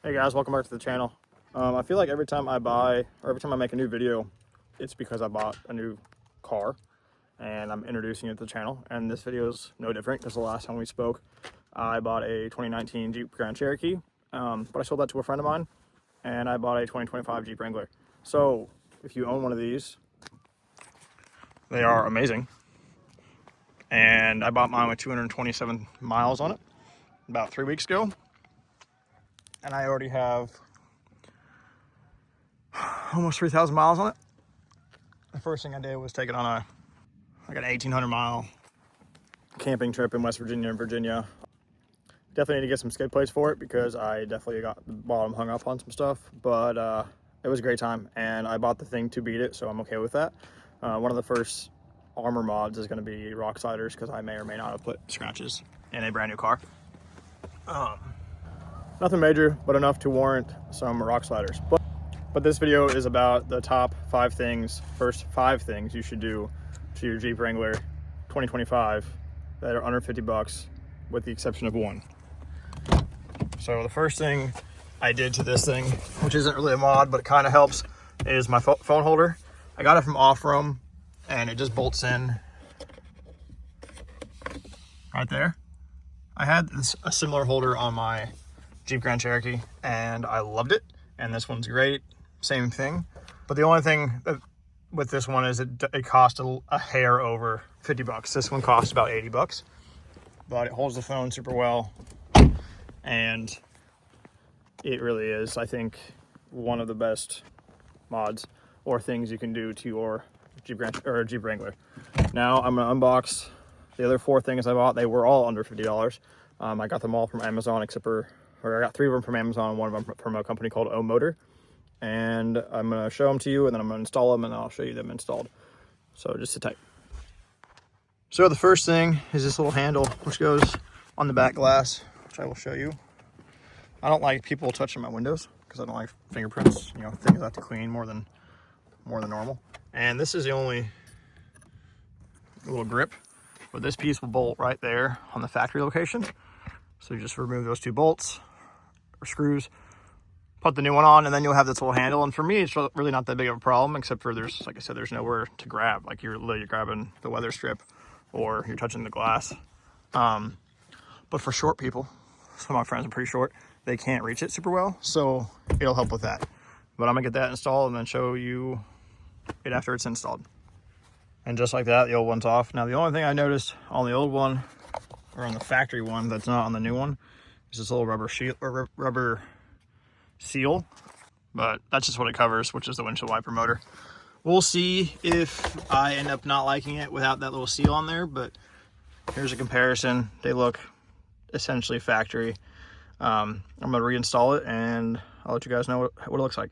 Hey guys, welcome back to the channel. I feel like every time I buy or every time I make a new video, it's because I bought a new car and I'm introducing it to the channel. And this video is no different because the last time we spoke, I bought a 2019 Jeep Grand Cherokee, but I sold that to a friend of mine, and I bought a 2025 Jeep Wrangler. So if you own one of these, they are amazing. And I bought mine with 227 miles on it about 3 weeks ago. And I already have almost 3,000 miles on it. The first thing I did was take it on an 1,800 mile camping trip in West Virginia and Virginia. Definitely need to get some skid plates for it because I definitely got the bottom hung up on some stuff, but it was a great time and I bought the thing to beat it, so I'm okay with that. One of the first armor mods is going to be rock sliders because I may or may not have put scratches in a brand new car. Nothing major, but enough to warrant some rock sliders. But this video is about the top first five things you should do to your Jeep Wrangler 2025 that are under 50 bucks, with the exception of one. So the first thing I did to this thing, which isn't really a mod, but it kind of helps, is my phone holder. I got it from OffROAM, and it just bolts in right there. I had a similar holder on my Jeep Grand Cherokee and I loved it, and this one's great, same thing. But the only thing with this one is it cost a hair over 50 bucks. This one costs about 80 bucks, but it holds the phone super well, and it really is, I think, one of the best mods or things you can do to your Jeep Wrangler. Now I'm gonna unbox the other four things I bought. They were all under $50. I got them all from Amazon I got three of them from Amazon, one of them from a company called O-Motor. And I'm gonna show them to you, and then I'm gonna install them, and I'll show you them installed. So just sit tight. So the first thing is this little handle, which goes on the back glass, which I will show you. I don't like people touching my windows because I don't like fingerprints, things I have to clean more than normal. And this is the only little grip, but this piece will bolt right there on the factory location. So you just remove those two bolts or screws, put the new one on, and then you'll have this little handle. And for me, it's really not that big of a problem, except for like I said, there's nowhere to grab. Like you're grabbing the weather strip or you're touching the glass. But for short people, some of my friends are pretty short, they can't reach it super well, so it'll help with that. But I'm gonna get that installed and then show you it after it's installed. And just like that, the old one's off. Now the only thing I noticed on the old one, or on the factory one that's not on the new one, is this little rubber seal, but that's just what it covers, which is the windshield wiper motor. We'll see if I end up not liking it without that little seal on there, but here's a comparison. They look essentially factory. I'm gonna reinstall it and I'll let you guys know what it looks like.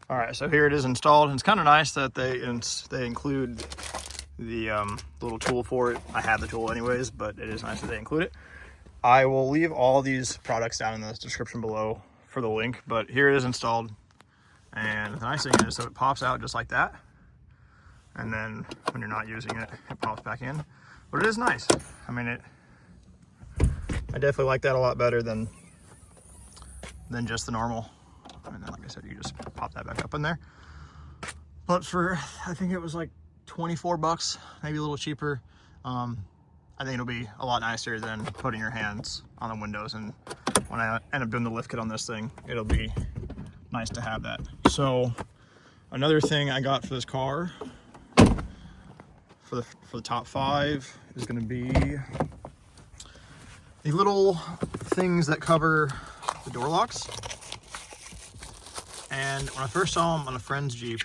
All right, so here it is installed. It's kind of nice that they include the little tool for it. I had the tool anyways, but it is nice that they include it. I will leave all these products down in the description below for the link, but here it is installed. And the nice thing is, so it pops out just like that, and then when you're not using it, it pops back in. But it is nice. I mean, I definitely like that a lot better than just the normal. And then, like I said, you just pop that back up in there. But for, I think it was like 24 bucks, maybe a little cheaper. I think it'll be a lot nicer than putting your hands on the windows, and when I end up doing the lift kit on this thing, it'll be nice to have that. So another thing I got for this car, for the top five, is going to be the little things that cover the door locks. And when I first saw them on a friend's Jeep,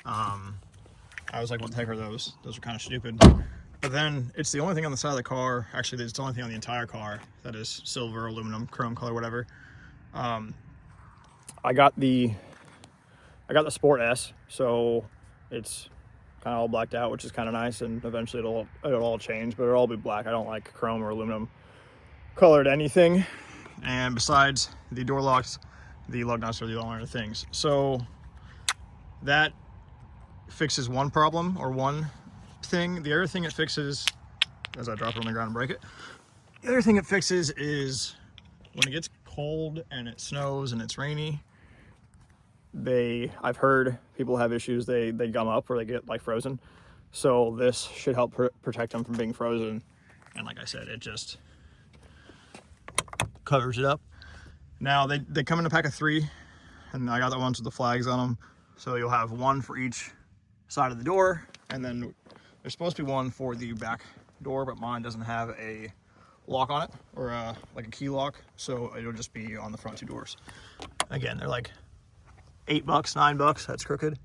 I was like, what the heck are those? Those are kind of stupid. But then it's the only thing on the side of the car. Actually, it's the only thing on the entire car that is silver, aluminum, chrome color, whatever. I got the Sport S, so it's kind of all blacked out, which is kind of nice. And eventually it'll all change, but it'll all be black. I don't like chrome or aluminum colored anything. And besides the door locks, the lug nuts are the only other things. So that fixes one problem, or one thing. The other thing it fixes, as I drop it on the ground and break it, the other thing it fixes is when it gets cold and it snows and it's rainy, I've heard people have issues, they gum up or they get like frozen. So this should help protect them from being frozen. And like I said, it just covers it up. Now they come in a pack of 3, and I got the ones with the flags on them. So you'll have one for each side of the door, and then there's supposed to be one for the back door, but mine doesn't have a lock on it, or like a key lock, so it'll just be on the front 2 doors. Again, they're like $8, $9. That's crooked,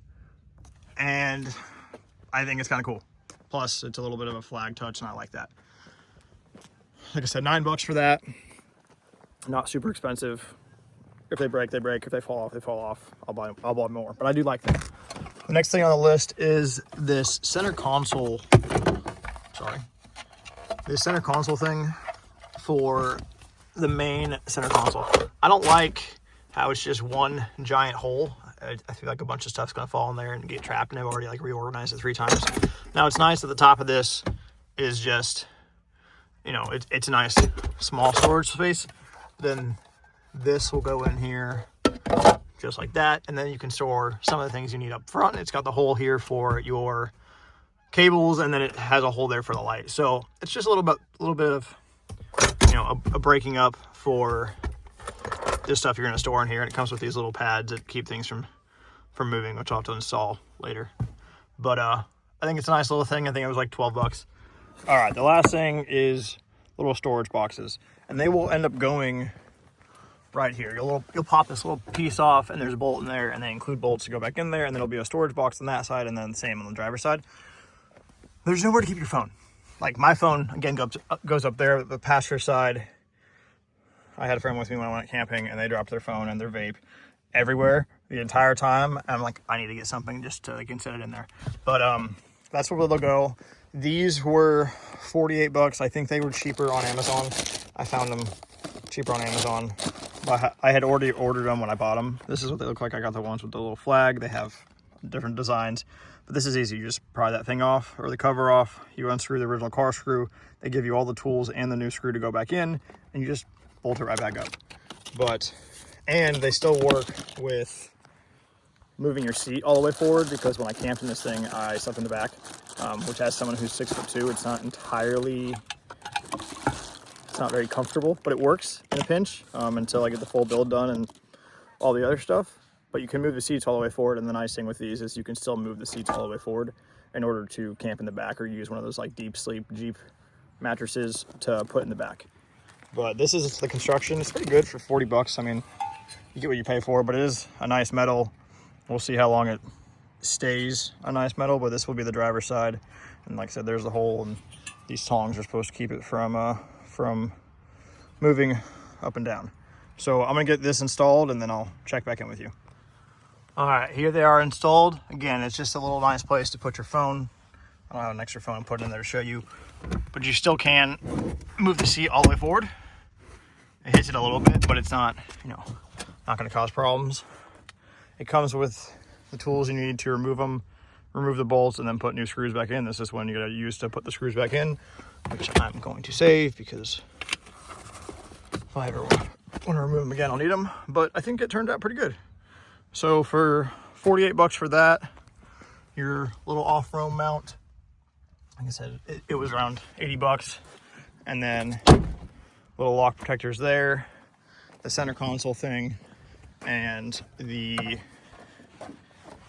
and I think it's kind of cool. Plus, it's a little bit of a flag touch, and I like that. Like I said, $9 for that. Not super expensive. If they break, they break. If they fall off. I'll buy more. But I do like them. The next thing on the list is this center console. This center console thing for the main center console. I don't like how it's just one giant hole. I feel like a bunch of stuff's gonna fall in there and get trapped, and I've already like reorganized it 3 times. Now it's nice that the top of this is just, you know, it's a nice small storage space. Then this will go in here just like that, and then you can store some of the things you need up front. It's got the hole here for your cables, and then it has a hole there for the light. So it's just a little bit of, you know, a breaking up for this stuff you're going to store in here. And it comes with these little pads that keep things from moving, which I'll have to install later. But I think it's a nice little thing. I think it was like $12. All right, the last thing is little storage boxes, and they will end up going right here. You'll pop this little piece off, and there's a bolt in there, and they include bolts to go back in there, and there'll be a storage box on that side, and then the same on the driver's side. There's nowhere to keep your phone. Like my phone, again, goes up there. The passenger side, I had a friend with me when I went camping, and they dropped their phone and their vape everywhere the entire time. I'm like, I need to get something just to like set it in there. But that's where they'll go. These were $48. I think they were cheaper on Amazon. I found them cheaper on Amazon. I had already ordered them when I bought them. This is what they look like. I got the ones with the little flag. They have different designs, but this is easy. You just pry that thing off, or the cover off. You unscrew the original car screw. They give you all the tools and the new screw to go back in, and you just bolt it right back up. And they still work with moving your seat all the way forward, because when I camped in this thing, I slept in the back, which as someone who's 6'2", it's not very comfortable, but it works in a pinch until I get the full build done and all the other stuff. But you can move the seats all the way forward, and the nice thing with these is you can still move the seats all the way forward in order to camp in the back, or use one of those like deep sleep Jeep mattresses to put in the back. But this is the construction. It's pretty good for $40. I mean, you get what you pay for, but it is a nice metal. We'll see how long it stays a nice metal, but this will be the driver's side. And like I said, there's the hole, and these tongs are supposed to keep it from moving up and down. So I'm gonna get this installed, and then I'll check back in with you. All right, here they are installed. Again, it's just a little nice place to put your phone. I don't have an extra phone to put in there to show you, but you still can move the seat all the way forward. It hits it a little bit, but it's not, not gonna cause problems. It comes with the tools you need to remove them, remove the bolts, and then put new screws back in. This is one you gotta use to put the screws back in, which I'm going to save, because if I ever want to remove them again, I'll need them. But I think it turned out pretty good. So for $48 for that, your little OffROAM mount, like I said, it was around $80. And then little lock protectors there, the center console thing, and the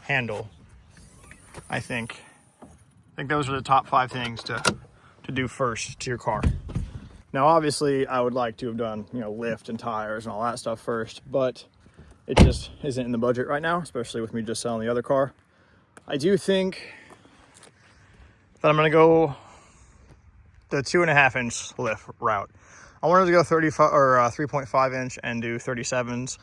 handle. I think those are the top 5 things to do first to your car. Now, obviously, I would like to have done, lift and tires and all that stuff first, but it just isn't in the budget right now, especially with me just selling the other car. I do think that I'm gonna go the 2.5-inch lift route. I wanted to go 35 or 3.5 inch and do 37s,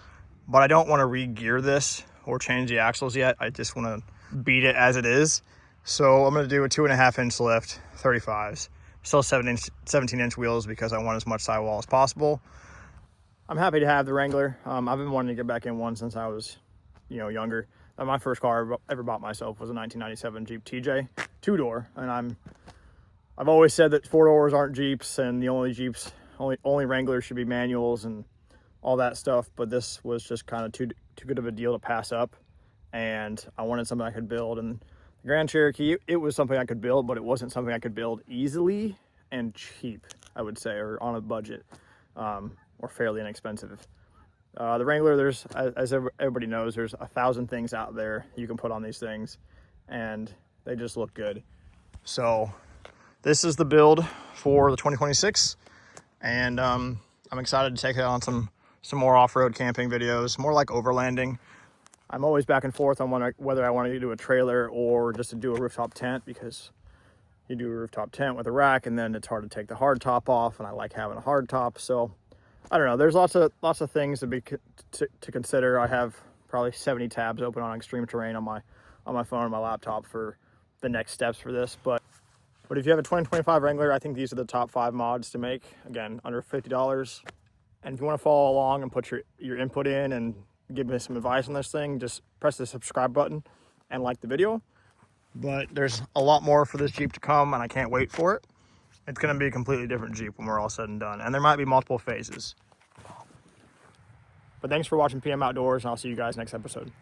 but I don't want to re-gear this or change the axles yet. I just want to beat it as it is. So I'm going to do a 2.5-inch lift, 35s, still 17-inch wheels, because I want as much sidewall as possible. I'm happy to have the Wrangler. I've been wanting to get back in one since I was, younger. My first car I ever bought myself was a 1997 Jeep TJ, 2-door, and I've always said that 4-doors aren't Jeeps, and the only Wranglers should be manuals, and all that stuff, but this was just kind of too good of a deal to pass up, and I wanted something I could build. And the Grand Cherokee, it was something I could build, but it wasn't something I could build easily and cheap, I would say, or on a budget, or fairly inexpensive. The Wrangler, there's, as everybody knows, there's 1,000 things out there you can put on these things, and they just look good. So this is the build for the 2026, and I'm excited to take it on some more off-road camping videos, more like overlanding. I'm always back and forth on whether I want to do a trailer or just to do a rooftop tent, because you do a rooftop tent with a rack and then it's hard to take the hard top off, and I like having a hard top. So I don't know, there's lots of things to consider. I have probably 70 tabs open on extreme terrain on my phone and my laptop for the next steps for this. But if you have a 2025 Wrangler, I think these are the top 5 mods to make. Again, under $50. And if you want to follow along and put your input in and give me some advice on this thing, just press the subscribe button and like the video. But there's a lot more for this Jeep to come, and I can't wait for it. It's going to be a completely different Jeep when we're all said and done, and there might be multiple phases. But thanks for watching PM Outdoors, and I'll see you guys next episode.